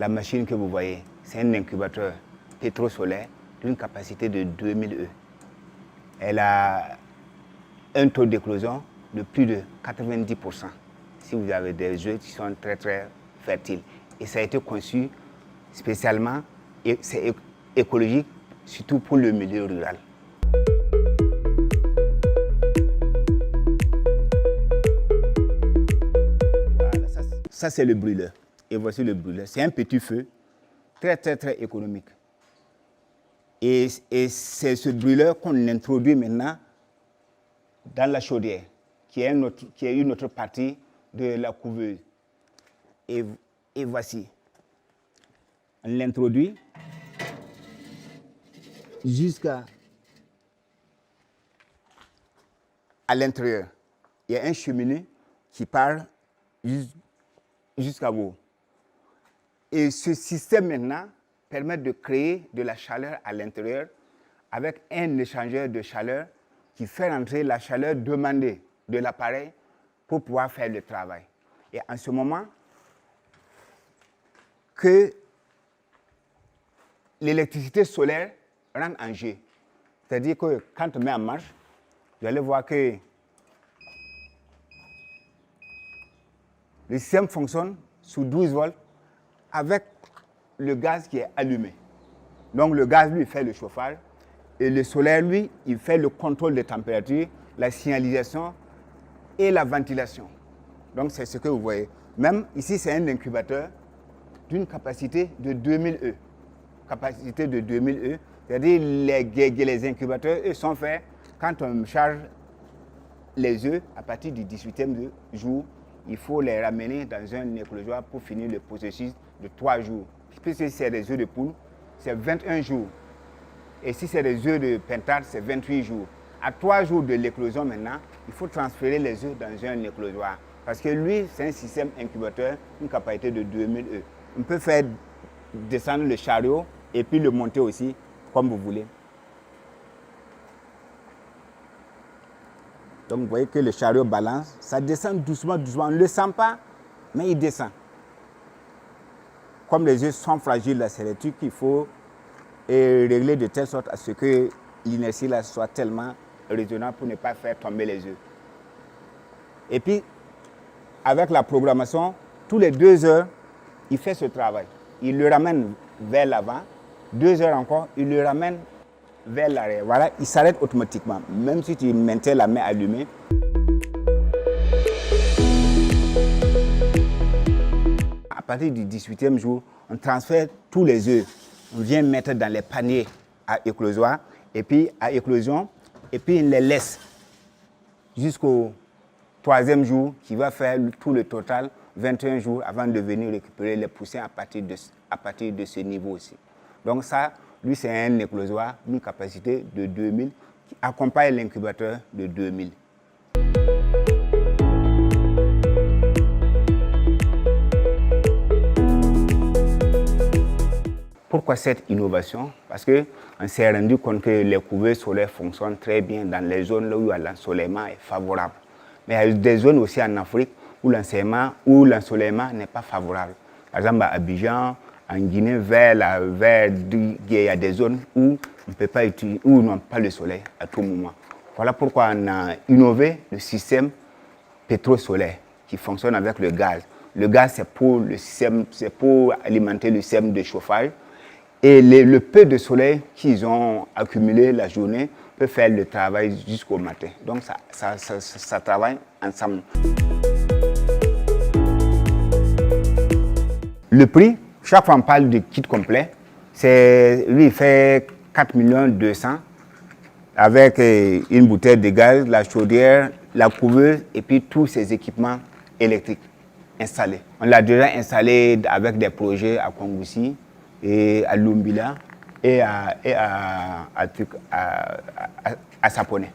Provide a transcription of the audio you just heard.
la machine que vous voyez, c'est un incubateur pétro-solaire d'une capacité de 2000 E. Elle a un taux d'éclosion de plus de 90%. Si vous avez des œufs qui sont très très fertiles. Et ça a été conçu spécialement, et c'est écologique, surtout pour le milieu rural. Voilà, ça c'est le brûleur. Et voici le brûleur. C'est un petit feu, très très très économique. Et c'est ce brûleur qu'on introduit maintenant dans la chaudière, qui est une autre partie de la couveuse. Et voici. On l'introduit jusqu'à l'intérieur. Il y a un cheminée qui part jusqu'à vous. Et ce système maintenant permet de créer de la chaleur à l'intérieur avec un échangeur de chaleur qui fait entrer la chaleur demandée de l'appareil pour pouvoir faire le travail. Et en ce moment, que l'électricité solaire rentre en jeu. C'est-à-dire que quand on met en marche, vous allez voir que le système fonctionne sous 12 volts avec le gaz qui est allumé. Donc le gaz, lui, fait le chauffage et le solaire, lui, il fait le contrôle des températures, la signalisation et la ventilation. Donc c'est ce que vous voyez. Même ici, c'est un incubateur d'une capacité de 2000 E. Capacité de 2000 E, c'est-à-dire les incubateurs, eux, sont faits quand on charge les œufs à partir du 18e jour, il faut les ramener dans un éclosoir pour finir le processus de 3 jours. Puisque si c'est des œufs de poule, c'est 21 jours. Et si c'est des œufs de pintade, c'est 28 jours. À 3 jours de l'éclosion maintenant, il faut transférer les œufs dans un éclosoir. Parce que lui, c'est un système incubateur, une capacité de 2000 E. On peut faire descendre le chariot et puis le monter aussi, comme vous voulez. Donc vous voyez que le chariot balance, ça descend doucement, doucement. On ne le sent pas, mais il descend. Comme les œufs sont fragiles, là, c'est le truc qu'il faut régler de telle sorte à ce que l'inertie là soit tellement raisonnable pour ne pas faire tomber les œufs. Et puis, avec la programmation, tous les 2 heures, il fait ce travail. Il le ramène vers l'avant, 2 heures encore, il le ramène vers l'arrière. Voilà, il s'arrête automatiquement, même si tu maintiens la main allumée. À partir du 18e jour, on transfère tous les œufs. On vient mettre dans les paniers à éclosoir, et puis à éclosion, et puis on les laisse jusqu'au 3e jour, qui va faire tout le total, 21 jours, avant de venir récupérer les poussins à partir de ce niveau aussi. Donc ça, lui, c'est un éclosoir d'une capacité de 2000 qui accompagne l'incubateur de 2000. Pourquoi cette innovation? Parce qu'on s'est rendu compte que les couveuses solaires fonctionnent très bien dans les zones où l'ensoleillement est favorable. Mais il y a des zones aussi en Afrique où l'ensoleillement n'est pas favorable. Par exemple, à Abidjan, en Guinée, il y a des zones où on peut pas utiliser, où on n'a pas le soleil à tout moment. Voilà pourquoi on a innové le système pétro-solaire qui fonctionne avec le gaz. Le gaz, c'est pour alimenter le système de chauffage. Et le peu de soleil qu'ils ont accumulé la journée peut faire le travail jusqu'au matin. Donc ça travaille ensemble. Le prix, chaque fois on parle de kit complet, lui il fait 4 200 000 avec une bouteille de gaz, la chaudière, la couveuse et puis tous ces équipements électriques installés. On l'a déjà installé avec des projets à Kongoussi et à Lumbila et à Sapone.